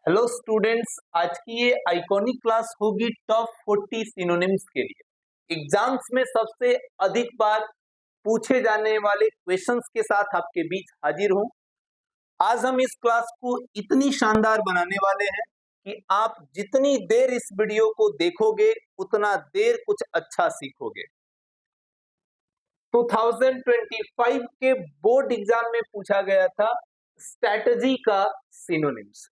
Hello students, आज की ये आइकॉनिक क्लास होगी टॉप 40 सिनोनिम्स के लिए। एग्जाम्स में सबसे अधिक बार पूछे जाने वाले क्वेश्चंस के साथ आपके बीच हाजिर हूं। आज हम इस क्लास को इतनी शानदार बनाने वाले हैं कि आप जितनी देर इस वीडियो को देखोगे उतना देर कुछ अच्छा सीखोगे। 2025 के बोर्ड एग्जाम में पूछा गया था स्ट्रैटेजी का सिनोनिम्स।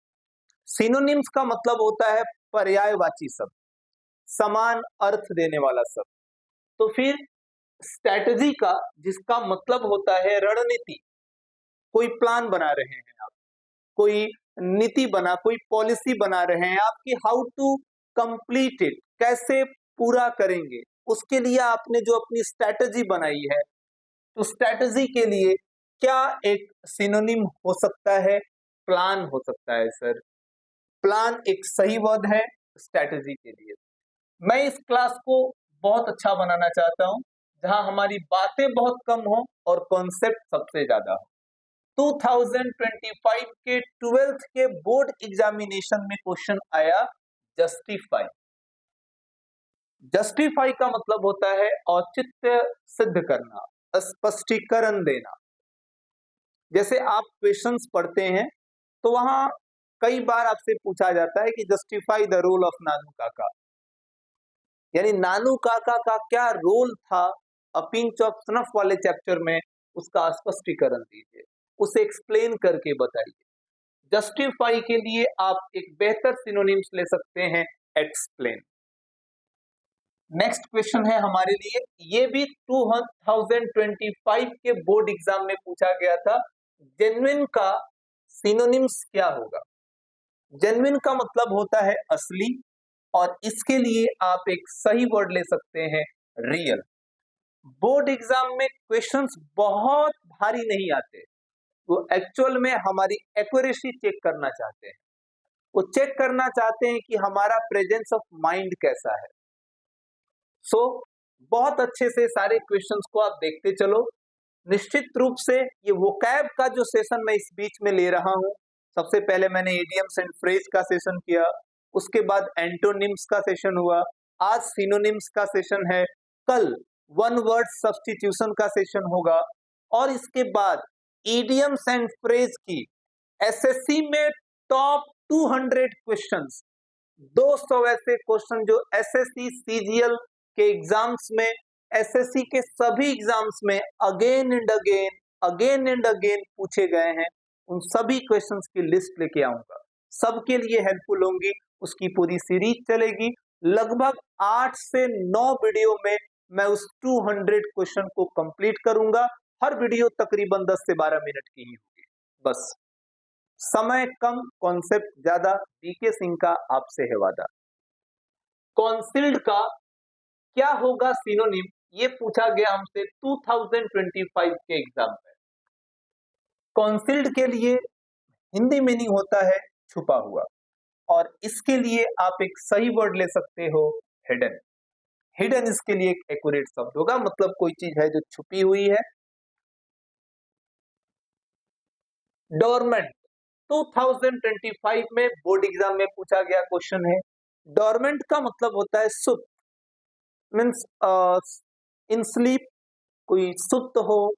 सिनोनिम्स का मतलब होता है पर्यायवाची शब्द, समान अर्थ देने वाला शब्द। तो फिर स्ट्रैटेजी का, जिसका मतलब होता है रणनीति, कोई प्लान बना रहे हैं आप, कोई नीति बना, कोई पॉलिसी बना रहे हैं आप कि हाउ टू कंप्लीट इट, कैसे पूरा करेंगे, उसके लिए आपने जो अपनी स्ट्रैटेजी बनाई है, तो स्ट्रैटेजी के लिए क्या एक सिनोनिम हो सकता है? प्लान हो सकता है सर। प्लान एक सही वर्ड है स्ट्रैटेजी के लिए। मैं इस क्लास को बहुत अच्छा बनाना चाहता हूं, जहां हमारी बातें बहुत कम हो और कॉन्सेप्ट सबसे ज्यादा हो। 2025 के 12th के बोर्ड एग्जामिनेशन में क्वेश्चन आया जस्टिफाई। जस्टिफाई का मतलब होता है औचित्य सिद्ध करना, स्पष्टीकरण देना। जैसे आप क्वेश्चंस पढ़ते हैं तो वहां कई बार आपसे पूछा जाता है कि जस्टिफाई द रोल ऑफ नानू काका, यानी नानू काका का क्या रोल था अ पिंच ऑफ स्नफ वाले चैप्टर में, उसका स्पष्टीकरण दीजिए, उसे एक्सप्लेन करके बताइए। जस्टिफाई के लिए आप एक बेहतर सिनोनिम्स ले सकते हैं, एक्सप्लेन। नेक्स्ट क्वेश्चन है हमारे लिए, ये भी 2025 के बोर्ड एग्जाम में पूछा गया था। जेन्युइन का सिनोनिम्स क्या होगा? जेन्युइन का मतलब होता है असली, और इसके लिए आप एक सही वर्ड ले सकते हैं, रियल। बोर्ड एग्जाम में क्वेश्चंस बहुत भारी नहीं आते, वो एक्चुअल में हमारी एक्यूरेसी चेक करना चाहते हैं। वो चेक करना चाहते हैं कि हमारा प्रेजेंस ऑफ माइंड कैसा है। सो बहुत अच्छे से सारे क्वेश्चंस को आप देखते चलो। निश्चित रूप से ये वोकैब का जो सेशन मैं इस बीच में ले रहा हूं, सबसे पहले मैंने इडियम्स एंड फ्रेज का सेशन किया, उसके बाद एंटोनिम्स का सेशन हुआ, आज सिनोनिम्स का सेशन है, कल वन वर्ड सब्स्टिट्यूशन का सेशन होगा, और इसके बाद इडियम्स एंड फ्रेज की एसएससी में टॉप 200 क्वेश्चंस, 200 ऐसे क्वेश्चन जो एसएससी सीजीएल के एग्जाम्स में, एसएससी के सभी एग्जाम्स में अगेन एंड अगेन पूछे गए हैं, उन सभी क्वेश्चंस की लिस्ट लेके आऊंगा, सबके लिए हेल्पफुल होंगी। उसकी पूरी सीरीज चलेगी, लगभग 8 से 9 वीडियो में मैं उस 200 क्वेश्चन को कंप्लीट करूंगा। हर वीडियो तकरीबन 10 से 12 मिनट की ही होगी। बस समय कम, कॉन्सेप्ट ज्यादा। बीके सिंह का आपसे है वादा। कॉन्सिल्ड का क्या होगा सिनोनिम, ये पूछा गया हमसे 2025 के एग्जाम में। कॉन्सिल्ड के लिए हिंदी मीनिंग होता है छुपा हुआ, और इसके लिए आप एक सही वर्ड ले सकते हो, हिडन। हिडन इसके लिए एक एक्यूरेट शब्द होगा, मतलब कोई चीज है जो छुपी हुई है। डोरमेंट 2025 में बोर्ड एग्जाम में पूछा गया क्वेश्चन है। डोरमेंट का मतलब होता है सुप्त, मीन्स इन स्लीप, कोई सुप्त हो,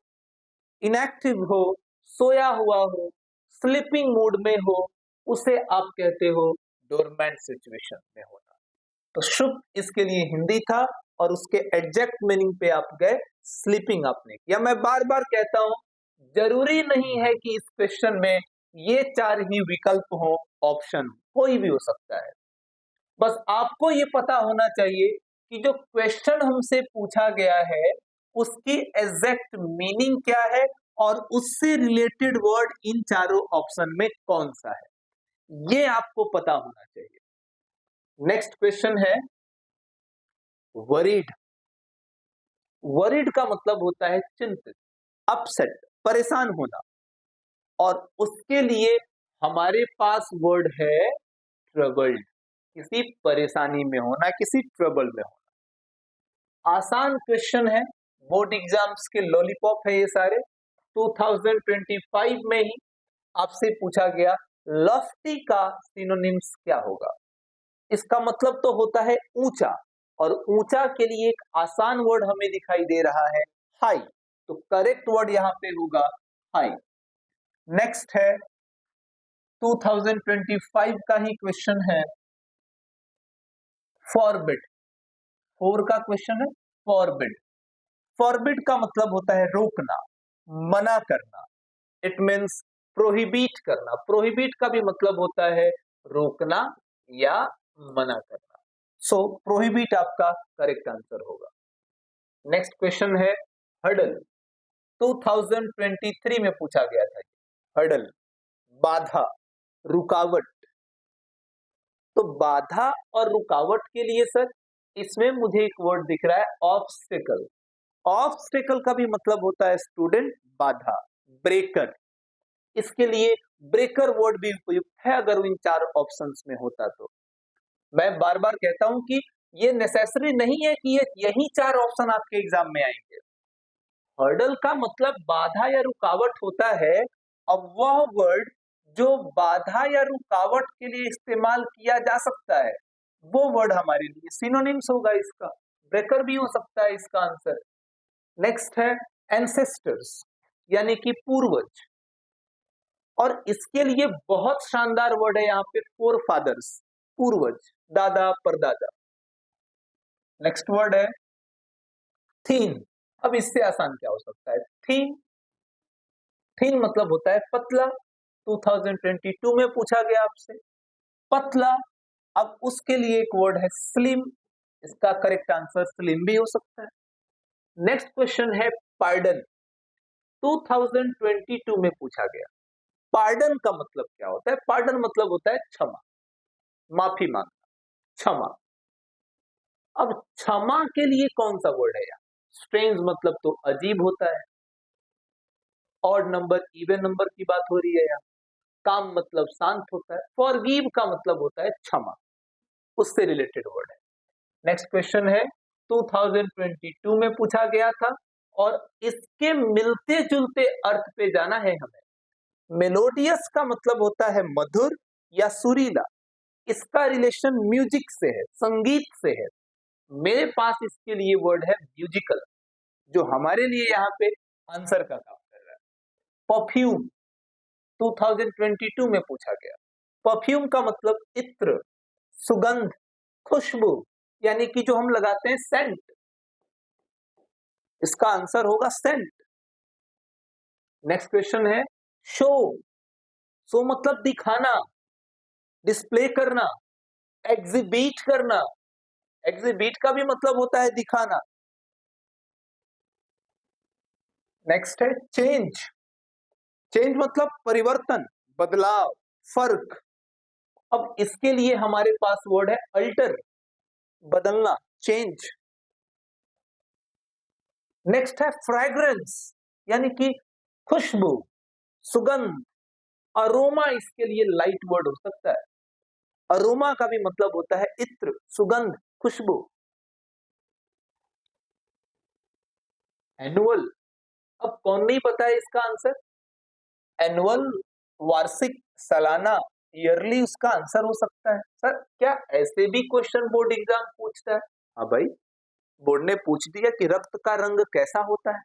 इनएक्टिव हो, सोया हुआ हो, स्लीपिंग मूड में हो, उसे आप कहते हो डोरमेंट सिचुएशन में होना। तो शुभ इसके लिए हिंदी था, और उसके एग्जैक्ट मीनिंग पे आप गए, स्लीपिंग आपने किया। मैं बार बार कहता हूं, जरूरी नहीं है कि इस क्वेश्चन में ये 4 ही विकल्प हो, ऑप्शन कोई भी हो सकता है। बस आपको ये पता होना चाहिए कि जो क्वेश्चन हमसे पूछा गया है उसकी एग्जैक्ट मीनिंग क्या है, और उससे रिलेटेड वर्ड इन चारों ऑप्शन में कौन सा है, ये आपको पता होना चाहिए। नेक्स्ट क्वेश्चन है वरीड। वरीड का मतलब होता है चिंतित, अपसेट, परेशान होना, और उसके लिए हमारे पास वर्ड है ट्रबल्ड, किसी परेशानी में होना, किसी ट्रबल में होना। आसान क्वेश्चन है, बोर्ड एग्जाम्स के लॉलीपॉप है ये सारे। 2025 में ही आपसे पूछा गया लॉफ्टी का सिनोनिम्स क्या होगा? इसका मतलब तो होता है ऊंचा, और ऊंचा के लिए एक आसान वर्ड हमें दिखाई दे रहा है हाई, तो करेक्ट वर्ड यहां पे होगा हाई। नेक्स्ट है 2025 का ही क्वेश्चन है फॉरबिड। 4 का क्वेश्चन है फॉरबिड। फॉरबिड का मतलब होता है रोकना, मना करना। इट मीन्स प्रोहिबिट करना। प्रोहिबिट का भी मतलब होता है रोकना या मना करना। सो प्रोहिबिट आपका करेक्ट आंसर होगा। नेक्स्ट क्वेश्चन है हर्डल। 2023 में पूछा गया था। हर्डल बाधा, रुकावट। तो बाधा और रुकावट के लिए सर इसमें मुझे एक वर्ड दिख रहा है ऑब्स्टेकल। ऑब्स्टेकल का भी मतलब होता है स्टूडेंट बाधा, ब्रेकर। इसके लिए ब्रेकर वर्ड भी उपयुक्त है अगर इन 4 ऑप्शंस में होता तो। मैं बार बार कहता हूं कि ये नेसेसरी नहीं है कि ये यही 4 ऑप्शन आपके एग्जाम में आएंगे। हर्डल का मतलब बाधा या रुकावट होता है। अब वह वर्ड जो बाधा या रुकावट के लिए इस्तेमाल किया जा सकता है वो वर्ड हमारे लिए सिनोनिम्स होगा। इसका ब्रेकर भी हो सकता है इसका आंसर। नेक्स्ट है एंसेस्टर्स, यानी कि पूर्वज, और इसके लिए बहुत शानदार वर्ड है यहाँ पे फोर फादर्स, पूर्वज, दादा परदादा। नेक्स्ट वर्ड है थीन। अब इससे आसान क्या हो सकता है? थीन, थीन मतलब होता है पतला। 2022 में पूछा गया आपसे पतला। अब उसके लिए एक वर्ड है स्लिम। इसका करेक्ट आंसर स्लिम भी हो सकता है। नेक्स्ट क्वेश्चन है पार्डन। 2022 में पूछा गया पार्डन का मतलब क्या होता है? पार्डन मतलब होता है क्षमा, माफी मांगना, क्षमा। अब क्षमा के लिए कौन सा वर्ड है यार? स्ट्रेंज मतलब तो अजीब होता है। ऑड नंबर इवन नंबर की बात हो रही है यार। काम मतलब शांत होता है। फॉरगिव का मतलब होता है क्षमा, उससे रिलेटेड वर्ड है। नेक्स्ट क्वेश्चन है 2022 में पूछा गया था और इसके मिलते जुलते अर्थ पे जाना है हमें। मेलोडियस का मतलब होता है मधुर या सुरीला। इसका रिलेशन म्यूजिक से है, संगीत से है। मेरे पास इसके लिए वर्ड है म्यूजिकल, जो हमारे लिए यहाँ पे आंसर का काम कर रहा है। परफ्यूम 2022 में पूछा गया। परफ्यूम का मतलब इत्र, सुगंध, खुशबू, यानी कि जो हम लगाते हैं सेंट। इसका आंसर होगा सेंट। नेक्स्ट क्वेश्चन है शो। शो मतलब दिखाना, डिस्प्ले करना, एग्जिबिट करना। एग्जिबिट का भी मतलब होता है दिखाना। नेक्स्ट है चेंज। चेंज मतलब परिवर्तन, बदलाव, फर्क। अब इसके लिए हमारे पास वर्ड है अल्टर, बदलना, चेंज। नेक्स्ट है फ्रैग्रेंस, यानी कि खुशबू, सुगंध। अरोमा इसके लिए लाइट वर्ड हो सकता है। अरोमा का भी मतलब होता है इत्र, सुगंध, खुशबू। एनुअल, अब कौन नहीं पता है इसका आंसर? एनुअल वार्षिक, सालाना, ईयरली उसका आंसर हो सकता है। सर क्या ऐसे भी क्वेश्चन बोर्ड एग्जाम पूछता है? हाँ भाई, बोर्ड ने पूछ दिया कि रक्त का रंग कैसा होता है।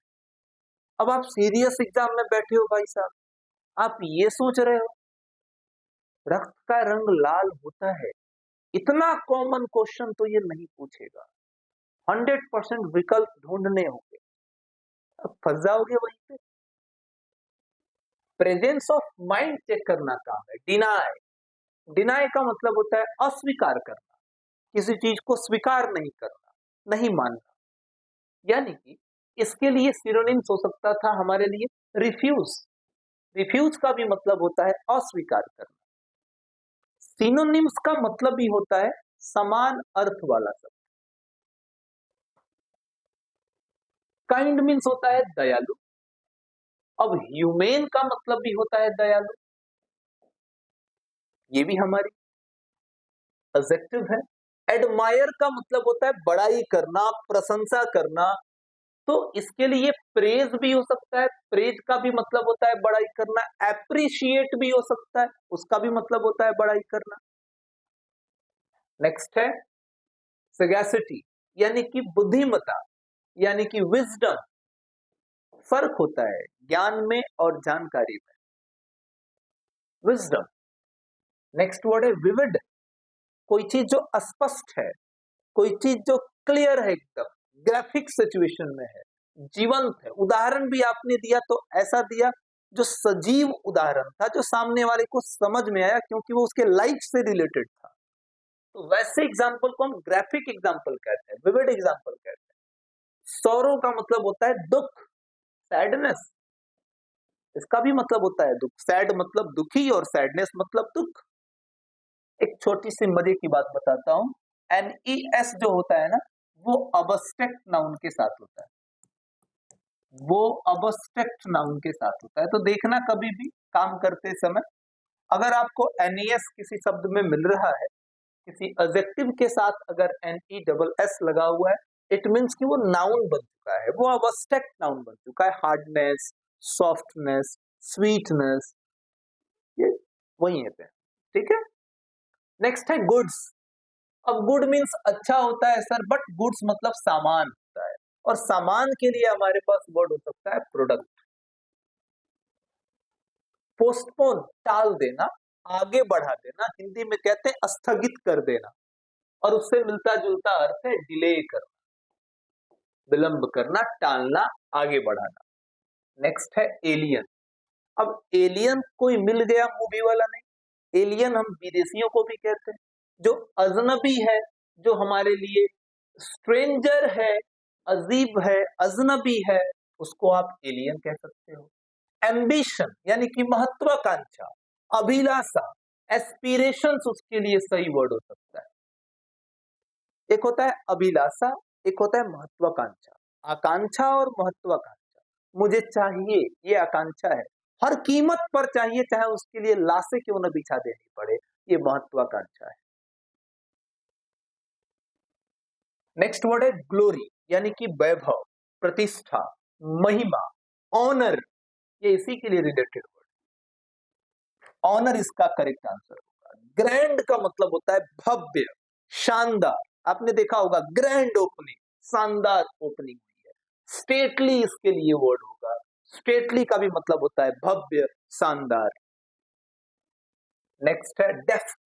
अब आप सीरियस एग्जाम में बैठे हो भाई साहब, आप ये सोच रहे हो रक्त का रंग लाल होता है। इतना कॉमन क्वेश्चन तो ये नहीं पूछेगा। 100% विकल्प ढूंढने होंगे, अब फंस जाओगे वहीं पे। प्रेजेंस ऑफ माइंड चेक करना काम है। डिनाय, डिनाय का मतलब होता है अस्वीकार करना, किसी चीज को स्वीकार नहीं करना, नहीं मानना। यानी कि इसके लिए सिनोनिम्स हो सकता था हमारे लिए रिफ्यूज। रिफ्यूज का भी मतलब होता है अस्वीकार करना। सिनोनिम्स का मतलब भी होता है समान अर्थ वाला शब्द। काइंड मीन्स होता है दयालु। अब ह्यूमेन का मतलब भी होता है दयालु, ये भी हमारी एडजेक्टिव है। एडमायर का मतलब होता है बड़ाई करना, प्रशंसा करना। तो इसके लिए प्रेज भी हो सकता है, प्रेज का भी मतलब होता है बड़ाई करना, एप्रिशिएट भी हो सकता है, उसका भी मतलब होता है बड़ाई करना। नेक्स्ट है सगैसिटी, यानी कि बुद्धिमता, यानी कि विजडम। फर्क होता है ज्ञान में और जानकारी में, विजडम। नेक्स्ट वर्ड है विविड, कोई चीज जो अस्पष्ट है, कोई चीज जो क्लियर है, एकदम ग्राफिक सिचुएशन में है, जीवंत है। उदाहरण भी आपने दिया तो ऐसा दिया जो सजीव उदाहरण था, जो सामने वाले को समझ में आया क्योंकि वो उसके लाइफ से रिलेटेड था। तो वैसे एग्जाम्पल को हम ग्राफिक एग्जाम्पल कहते हैं, विविड एग्जाम्पल कहते हैं। सौरो का मतलब होता है दुख, सैडनेस, इसका भी मतलब होता है दुख। सैड मतलब दुखी और सैडनेस मतलब दुख। एक छोटी सी मजे की बात बताता हूं, NES जो होता है ना, वो अबस्ट्रैक्ट नाउन के साथ होता है, वो अबस्ट्रैक्ट नाउन के साथ होता है। तो देखना कभी भी काम करते समय अगर आपको NES किसी शब्द में मिल रहा है, किसी एडजेक्टिव के साथ अगर NESS लगा हुआ है, इट मीन्स कि वो नाउन बन चुका है, वो अबस्ट्रैक्ट नाउन बन चुका है। हार्डनेस, सॉफ्टनेस, स्वीटनेस, ये वही है। ठीक है। नेक्स्ट है गुड्स। अब गुड मीन्स अच्छा होता है सर, बट गुड्स मतलब सामान होता है, और सामान के लिए हमारे पास वर्ड हो सकता है प्रोडक्ट। पोस्टपोन, टाल देना, आगे बढ़ा देना, हिंदी में कहते हैं स्थगित कर देना, और उससे मिलता जुलता अर्थ है डिले करना, विलंब करना, टालना, आगे बढ़ाना। नेक्स्ट है एलियन। अब एलियन कोई मिल गया मूवी वाला नहीं, एलियन हम विदेशियों को भी कहते हैं, जो अजनबी है, जो हमारे लिए स्ट्रेंजर है, अजीब है, अजनबी है, उसको आप एलियन कह सकते हो। एम्बिशन यानी कि महत्वाकांक्षा, अभिलाषा, एस्पिरेशंस उसके लिए सही वर्ड हो सकता है। एक होता है अभिलाषा, एक होता है महत्वाकांक्षा। आकांक्षा और महत्वाकांक्षा, मुझे चाहिए, ये आकांक्षा है, हर कीमत पर चाहिए, चाहे उसके लिए लाशें क्यों न बिछा देनी पड़े, ये महत्वाकांक्षा है। नेक्स्ट वर्ड है ग्लोरी, यानी कि वैभव, प्रतिष्ठा, महिमा, ऑनर, ये इसी के लिए रिलेटेड वर्ड, ऑनर इसका करेक्ट आंसर होगा। ग्रैंड का मतलब होता है भव्य, शानदार, आपने देखा होगा ग्रैंड ओपनिंग, शानदार ओपनिंग हुई है। स्टेटली इसके लिए वर्ड होगा, स्टेटली का भी मतलब होता है भव्य, शानदार। नेक्स्ट है डेफ्ट,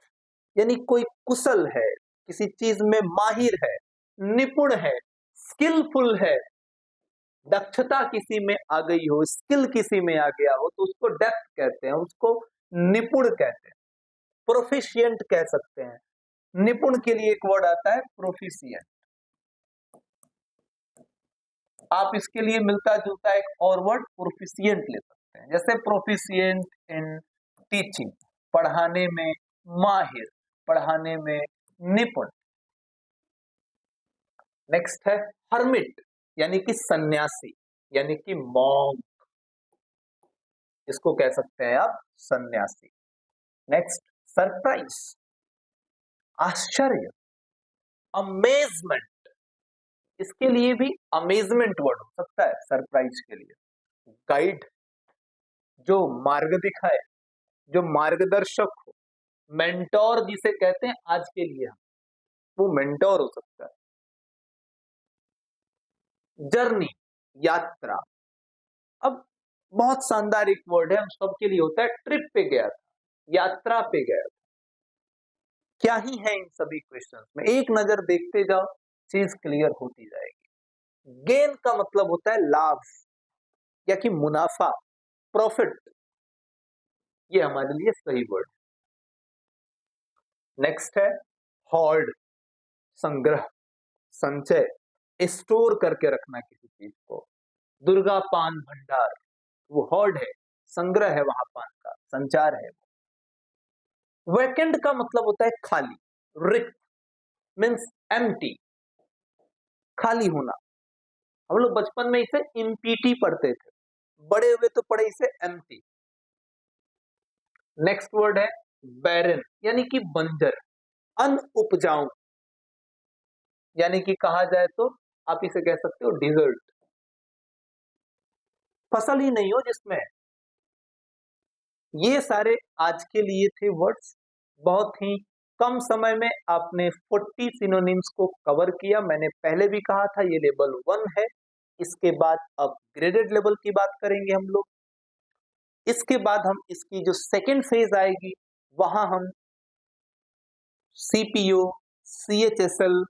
यानी कोई कुशल है, किसी चीज में माहिर है, निपुण है, स्किलफुल है, दक्षता किसी में आ गई हो, स्किल किसी में आ गया हो, तो उसको डेफ्ट कहते हैं, उसको निपुण कहते हैं, प्रोफिशिएंट कह सकते हैं। निपुण के लिए एक वर्ड आता है प्रोफिशिएंट। आप इसके लिए मिलता जुलता एक और वर्ड प्रोफिशिएंट ले सकते हैं, जैसे प्रोफिशिएंट इन टीचिंग, पढ़ाने में माहिर, पढ़ाने में निपुण। नेक्स्ट है हर्मिट, यानी कि सन्यासी, यानी कि मॉन्क, इसको कह सकते हैं आप सन्यासी। नेक्स्ट सरप्राइज, आश्चर्य, अमेजमेंट, इसके लिए भी अमेजमेंट वर्ड हो सकता है सरप्राइज के लिए। गाइड, जो मार्ग दिखाए, जो मार्गदर्शक हो, मेंटोर जिसे कहते हैं आज के लिए हम, वो मेंटोर हो सकता है। जर्नी, यात्रा। अब बहुत शानदार एक वर्ड है, हम सबके लिए होता है, ट्रिप पे गया था, यात्रा पे गया था। क्या ही है इन सभी क्वेश्चंस में, एक नजर देखते जाओ, चीज क्लियर होती जाएगी। गेन का मतलब होता है लाभ, या कि मुनाफा, प्रॉफिट, ये हमारे लिए सही वर्ड। नेक्स्ट है हॉर्ड, संग्रह, संचय, स्टोर करके रखना किसी चीज को। दुर्गा पान भंडार, वो हॉर्ड है, संग्रह है वहां पान का, संचार है। वैकेंट का मतलब होता है खाली, रिक्त, मीन्स एम्प्टी, खाली होना। हम लोग बचपन में इसे इम्पीटी पढ़ते थे, बड़े हुए तो पढ़े इसे एम्प्टी। नेक्स्ट वर्ड है बैरन, यानी कि बंजर, अनउपजाऊ, यानी कि कहा जाए तो आप इसे कह सकते हो डिजर्ट। फसल ही नहीं हो जिसमें। ये सारे आज के लिए थे वर्ड्स। बहुत ही कम समय में आपने 40 सिनोनिम्स को कवर किया। मैंने पहले भी कहा था ये लेवल 1 है। इसके बाद अब ग्रेडेड लेवल की बात करेंगे हम लोग। इसके बाद हम इसकी जो सेकेंड फेज आएगी वहां हम सीपीओ, सीएचएसएल,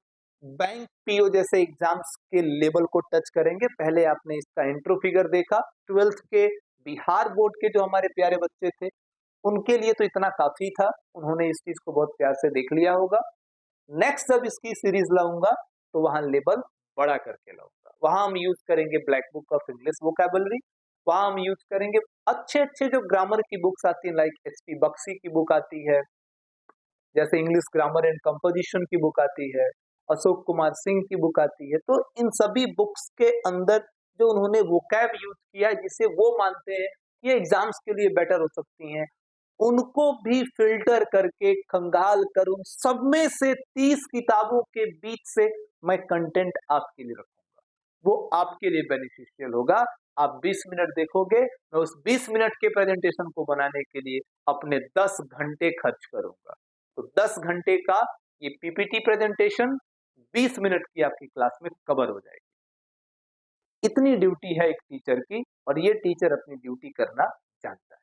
बैंक पीओ जैसे एग्जाम्स के लेवल को टच करेंगे। पहले आपने इसका इंट्रो फिगर देखा। 12th के बिहार बोर्ड के जो हमारे प्यारे बच्चे थे उनके लिए तो इतना काफी था, उन्होंने इस चीज को बहुत प्यार से देख लिया होगा। नेक्स्ट जब इसकी सीरीज लाऊंगा तो वहां लेवल बड़ा करके लाऊंगा। वहां हम यूज करेंगे black book of English vocabulary. वहां हम यूज करेंगे अच्छे अच्छे जो ग्रामर की बुक्स आती है, लाइक एचपी बक्सी की बुक आती है, जैसे इंग्लिश ग्रामर एंड कंपोजिशन की बुक आती है, अशोक कुमार सिंह की बुक आती है। तो इन सभी बुक्स के अंदर जो उन्होंने वोकैब यूज किया है जिसे वो मानते हैं ये एग्जाम्स के लिए बेटर हो सकती हैं, उनको भी फिल्टर करके खंगाल कर उन सब में से 30 किताबों के बीच से मैं कंटेंट आपके लिए रखूंगा। वो आपके लिए बेनिफिशियल होगा। आप 20 मिनट देखोगे, मैं उस 20 मिनट के प्रेजेंटेशन को बनाने के लिए अपने 10 घंटे खर्च करूंगा। तो 10 घंटे का ये पीपीटी प्रेजेंटेशन 20 मिनट की आपकी क्लास में कवर हो जाएगी। इतनी ड्यूटी है एक टीचर की और ये टीचर अपनी ड्यूटी करना जानता है।